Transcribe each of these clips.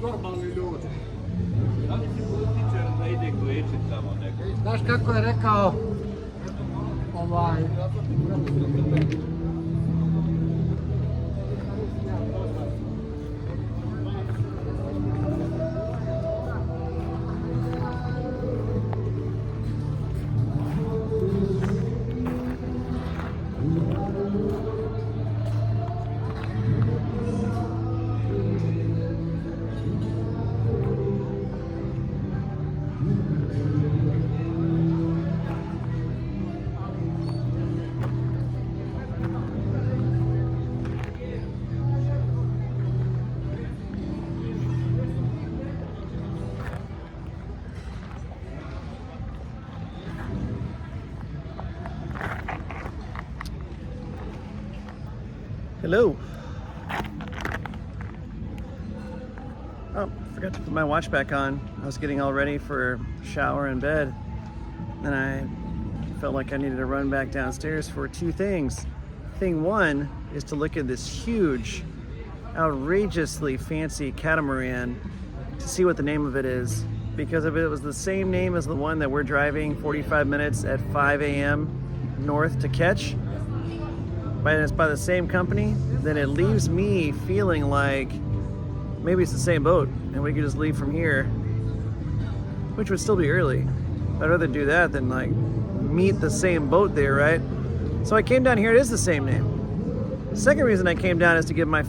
normalni ljudi. Da li si političar da ide Croatia tamo neko? Znaš kako je rekao Hello. Oh, forgot to put my watch back on. I was getting all ready for shower and bed. Then I felt like I needed to run back downstairs for two things. Thing one is to look at this huge, outrageously fancy catamaran to see what the name of it is. Because if it was the same name as the one that we're driving 45 minutes at 5 a.m. north to catch, and it's by the same company, then it leaves me feeling like maybe it's the same boat and we could just leave from here, which would still be early. I'd rather do that than like meet the same boat there, right? So I came down here, it is the same name. The second reason I came down is to give my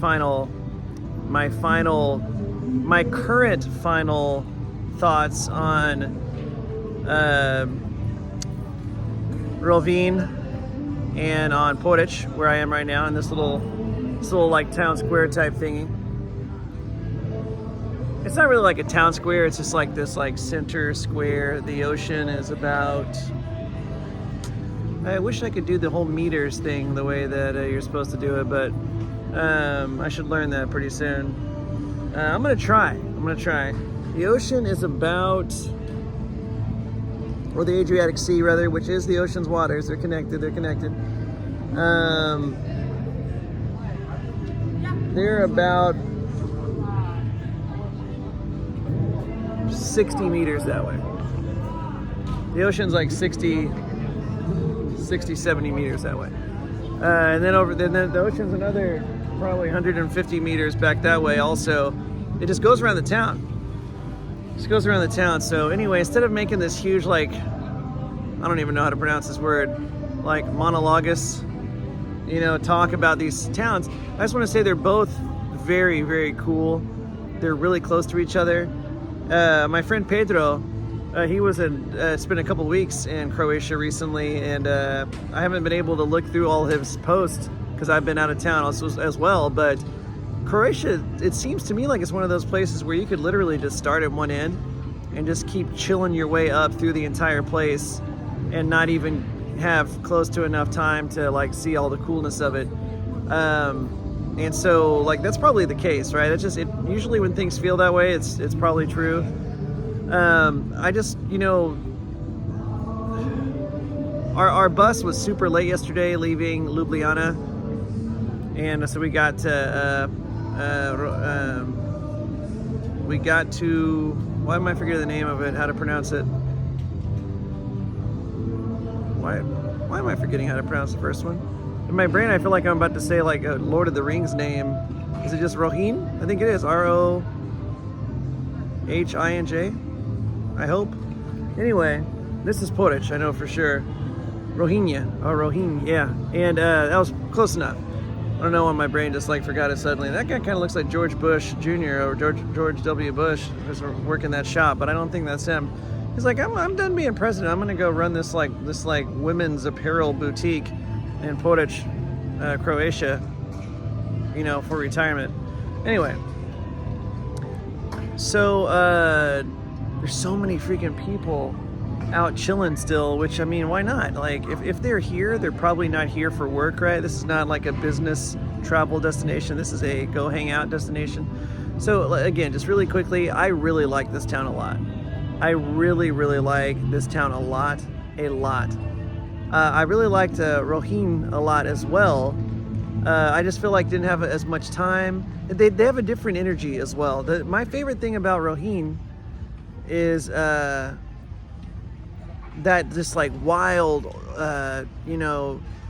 current final thoughts on Rovinj and on Poreć, where I am right now, in this little like town square type thingy. It's not really like a town square, it's just like this like center square. The ocean is about, I wish I could do the whole meters thing the way that you're supposed to do it, but I should learn that pretty soon. I'm gonna try. The ocean is about, or the Adriatic Sea rather, which is the ocean's waters. They're connected. They're about 60 meters that way. The ocean's like 60, 70 meters that way. And then the ocean's another probably 150 meters back that way also. It just goes around the town. So anyway, instead of making this huge, like, I don't even know how to pronounce this word, like monologus, talk about these towns, I just want to say they're both very, very cool. They're really close to each other. My friend Pedro, he spent a couple weeks in Croatia recently, and I haven't been able to look through all his posts because I've been out of town as well, but Croatia, it seems to me like it's one of those places where you could literally just start at one end and just keep chilling your way up through the entire place and not even have close to enough time to like see all the coolness of it. And so like that's probably the case, right? Usually when things feel that way, it's probably true. Our bus was super late yesterday leaving Ljubljana, and so we got to why am I forgetting the name of it, how to pronounce it? Why am I forgetting how to pronounce the first one? In my brain, I feel like I'm about to say like a Lord of the Rings name. Is it just Rovinj? I think it is. Rohinj, I hope. Anyway, this is Poreć, I know for sure. Rovinj, yeah. And that was close enough. I don't know why my brain just like forgot it suddenly. That guy kind of looks like George Bush Jr. or George W. Bush, who's working that shop, but I don't think that's him. He's like, I'm done being president. I'm gonna go run this women's apparel boutique in Poreć, Croatia, for retirement. Anyway, so there's so many freaking people out chilling still, which, I mean, why not? Like, if they're here, they're probably not here for work, right? This is not like a business travel destination. This is a go hang out destination. So again, just really quickly, I really like this town a lot. I really, really like this town a lot. I really liked Rovinj a lot as well. I just feel like didn't have as much time. They have a different energy as well. My favorite thing about Rovinj is that just like wild,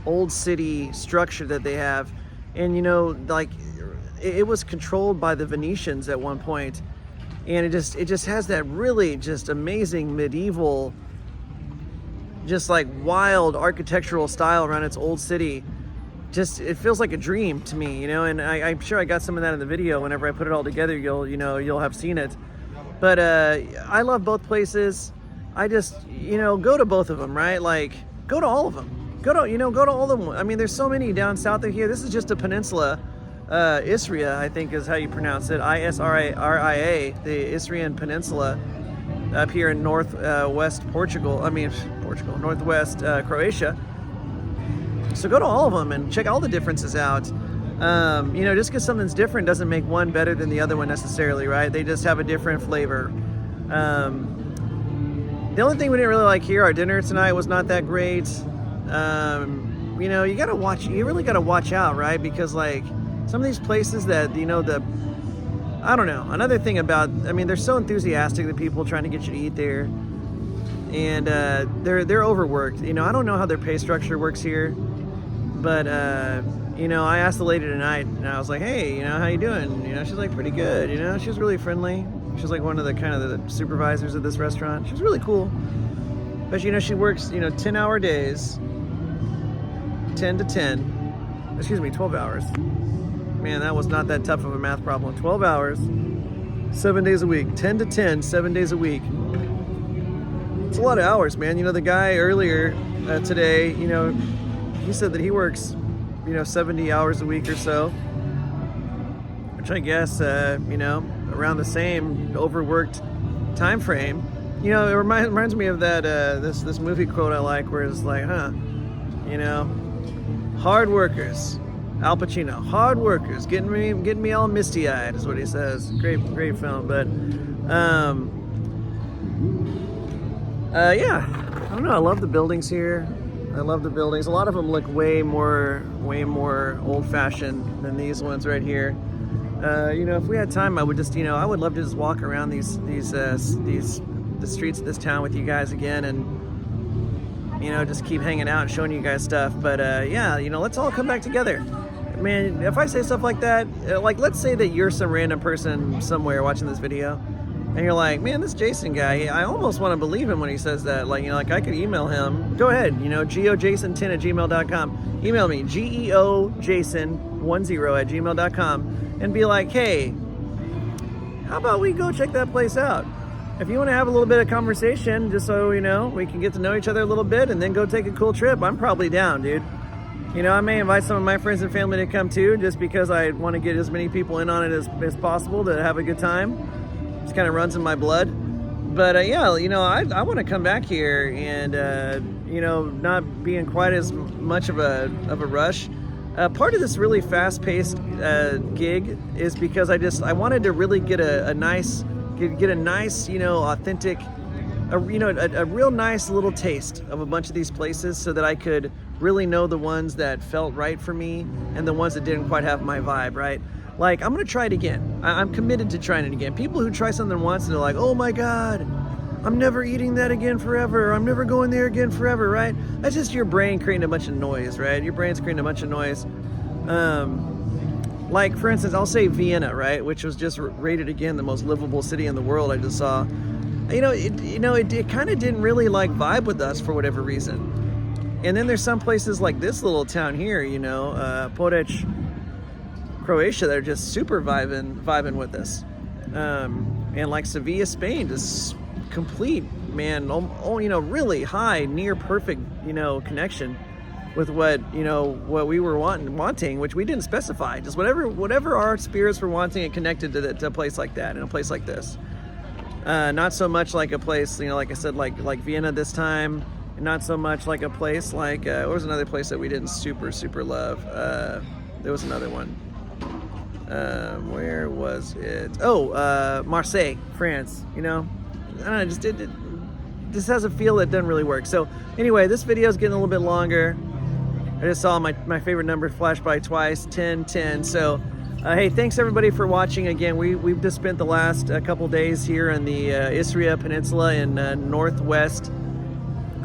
old city structure that they have. And, like it was controlled by the Venetians at one point. And it just has that really just amazing medieval, just like wild architectural style around its old city. Just it feels like a dream to me, and I'm sure I got some of that in the video. Whenever I put it all together, you'll have seen it. But I love both places. I just go to both of them, right? Like go to all of them. Go to all of them. I mean, there's so many down south of here. This is just a peninsula. Istria, I think is how you pronounce it. Isria, the Istrian Peninsula, up here in northwest northwest Croatia. So go to all of them and check all the differences out. Just because something's different doesn't make one better than the other one necessarily, right? They just have a different flavor. The only thing we didn't really like here, our dinner tonight was not that great. You really gotta watch out, right? Because like some of these places that, I don't know. Another thing they're so enthusiastic, the people trying to get you to eat there. And they're overworked. I don't know how their pay structure works here. But, I asked the lady tonight, and I was like, hey, how you doing? She's like, pretty good, She was really friendly. She's like one of the kind of the supervisors of this restaurant. She was really cool. But, she works, 10-hour days, 12 hours. Man, that was not that tough of a math problem. 12 hours, 7 days a week, 10 to 10, 7 days a week. It's a lot of hours, man. The guy earlier today, he said that he works, 70 hours a week or so, which I guess, around the same overworked time frame. It reminds me of that this movie quote I like, where it's like, hard workers. Al Pacino, hard workers, getting me all misty-eyed is what he says. Great film, but yeah, I don't know. I love the buildings here. I love the buildings. A lot of them look way more old-fashioned than these ones right here. If we had time, I would just, I would love to just walk around the streets of this town with you guys again, and just keep hanging out and showing you guys stuff. But yeah, let's all come back together. Man, if I say stuff like that, like let's say that you're some random person somewhere watching this video, and you're like, man, this Jason guy, I almost want to believe him when he says that. Like, like I could email him. Go ahead, geojason10@gmail.com. Email me, geojason10@gmail.com, and be like, hey, how about we go check that place out? If you want to have a little bit of conversation, just so we can get to know each other a little bit, and then go take a cool trip, I'm probably down, dude. I may invite some of my friends and family to come too, just because I want to get as many people in on it as possible to have a good time. Just kind of runs in my blood. But yeah, I want to come back here and not be in quite as much of a rush. Part of this really fast-paced gig is because I wanted to really get a nice, authentic, a real nice little taste of a bunch of these places, so that I could really know the ones that felt right for me and the ones that didn't quite have my vibe, right? Like, I'm gonna try it again. I'm committed to trying it again. People who try something once and they're like, oh my God, I'm never eating that again forever. I'm never going there again forever, right? That's just your brain creating a bunch of noise, right? Your brain's creating a bunch of noise. Like, for instance, I'll say Vienna, right? Which was just rated again the most livable city in the world, I just saw. It kind of didn't really like vibe with us for whatever reason. And then there's some places like this little town here, Poreć, Croatia, that are just super vibing with us. And like Sevilla, Spain, just complete, man, really high, near perfect, connection with what we were wanting, which we didn't specify. Just whatever our spirits were wanting, and connected to a place like that, and a place like this. Not so much like a place, like I said, like Vienna this time. Not so much like a place like, what was another place that we didn't super love? There was another one. Where was it? Oh, Marseille, France. I don't know, just has a feel that doesn't really work. So anyway, this video is getting a little bit longer. I just saw my favorite number flash by twice, 1010. So hey, thanks everybody for watching. Again, we've just spent the last couple days here in the Istria Peninsula in northwest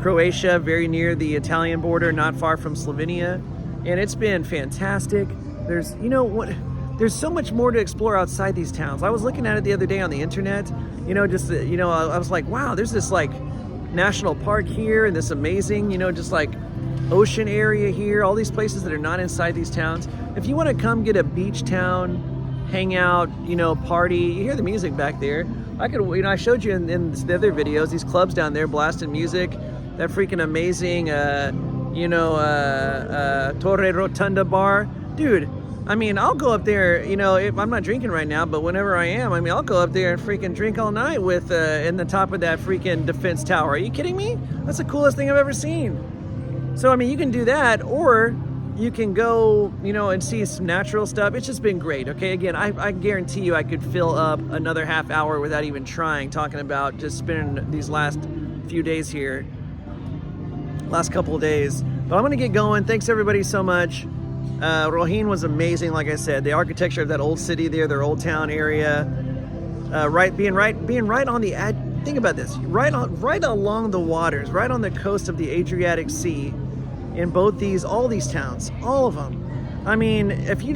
Croatia, very near the Italian border, not far from Slovenia, and it's been fantastic. There's, you know what, there's so much more to explore outside these towns. I was looking at it the other day on the internet, you know, just, you know, I was like, wow, there's this like national park here and this amazing, you know, just like ocean area here, all these places that are not inside these towns. If you want to come get a beach town, hang out, you know, party, you hear the music back there. I could, you know, I showed you in the other videos, these clubs down there blasting music, that freaking amazing, you know, Torre Rotunda bar. Dude, I mean, I'll go up there, you know, I'm not drinking right now, but whenever I am, I mean, I'll go up there and freaking drink all night with, in the top of that freaking defense tower. Are you kidding me? That's the coolest thing I've ever seen. So, I mean, you can do that, or you can go, you know, and see some natural stuff. It's just been great, okay? Again, I guarantee you I could fill up another half hour without even trying, talking about just spending these last few days here, last couple of days. But I'm gonna get going. Thanks everybody so much. Rovinj was amazing, like I said. The architecture of that old city there, their old town area, being right on the edge. Think about this, right along the waters, right on the coast of the Adriatic Sea, in both all these towns, all of them. I mean, if you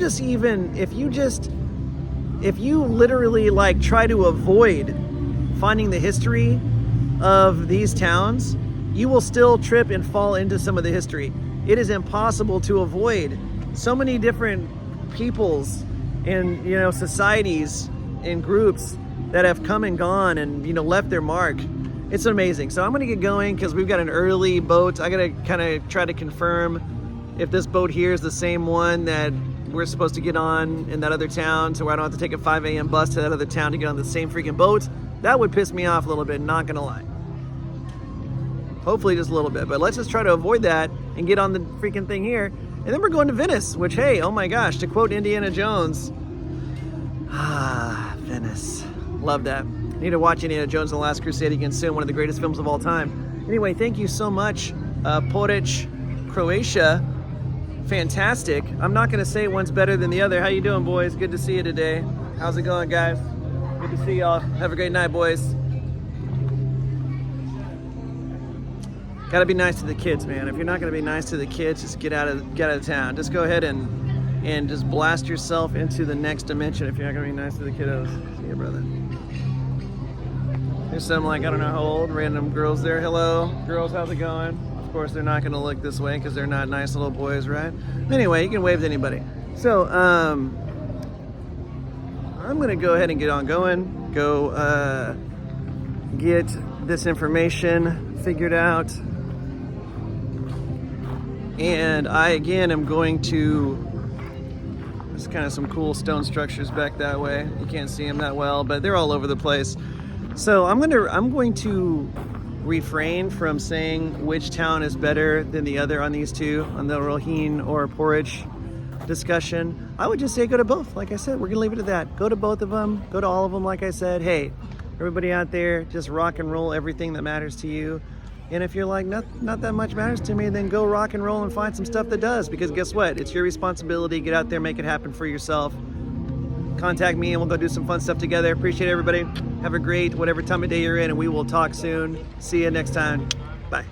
literally like try to avoid finding the history of these towns, you will still trip and fall into some of the history. It is impossible to avoid so many different peoples and, you know, societies and groups that have come and gone and, you know, left their mark. It's amazing. So I'm gonna get going because we've got an early boat. I gotta kind of try to confirm if this boat here is the same one that we're supposed to get on in that other town, so I don't have to take a 5 a.m. bus to that other town to get on the same freaking boat. That would piss me off a little bit, not gonna lie. Hopefully just a little bit, but let's just try to avoid that and get on the freaking thing here. And then we're going to Venice, which, hey, oh my gosh, to quote Indiana Jones, Venice, love that. Need to watch Indiana Jones and the Last Crusade again soon, one of the greatest films of all time. Anyway, thank you so much. Poreć, Croatia, fantastic. I'm not gonna say one's better than the other. How you doing, boys? Good to see you today. How's it going, guys? Good to see y'all. Have a great night, boys. Gotta be nice to the kids, man. If you're not gonna be nice to the kids, just get out of town. Just go ahead and just blast yourself into the next dimension if you're not gonna be nice to the kiddos. See you, brother. There's some, like, I don't know how old, random girls there. Hello, girls, how's it going? Of course, they're not gonna look this way because they're not nice little boys, right? Anyway, you can wave to anybody. So, I'm gonna go ahead and get on going. Go get this information figured out. And I, again, am going to, there's kind of some cool stone structures back that way. You can't see them that well, but they're all over the place. So I'm going to refrain from saying which town is better than the other on these two, on the Rovinj or Poreć discussion. I would just say go to both. Like I said, we're gonna leave it at that. Go to both of them, go to all of them. Like I said, hey, everybody out there, just rock and roll everything that matters to you. And if you're like, not that much matters to me, then go rock and roll and find some stuff that does, because guess what? It's your responsibility. Get out there, make it happen for yourself. Contact me and we'll go do some fun stuff together. Appreciate everybody. Have a great whatever time of day you're in, and we will talk soon. See you next time. Bye.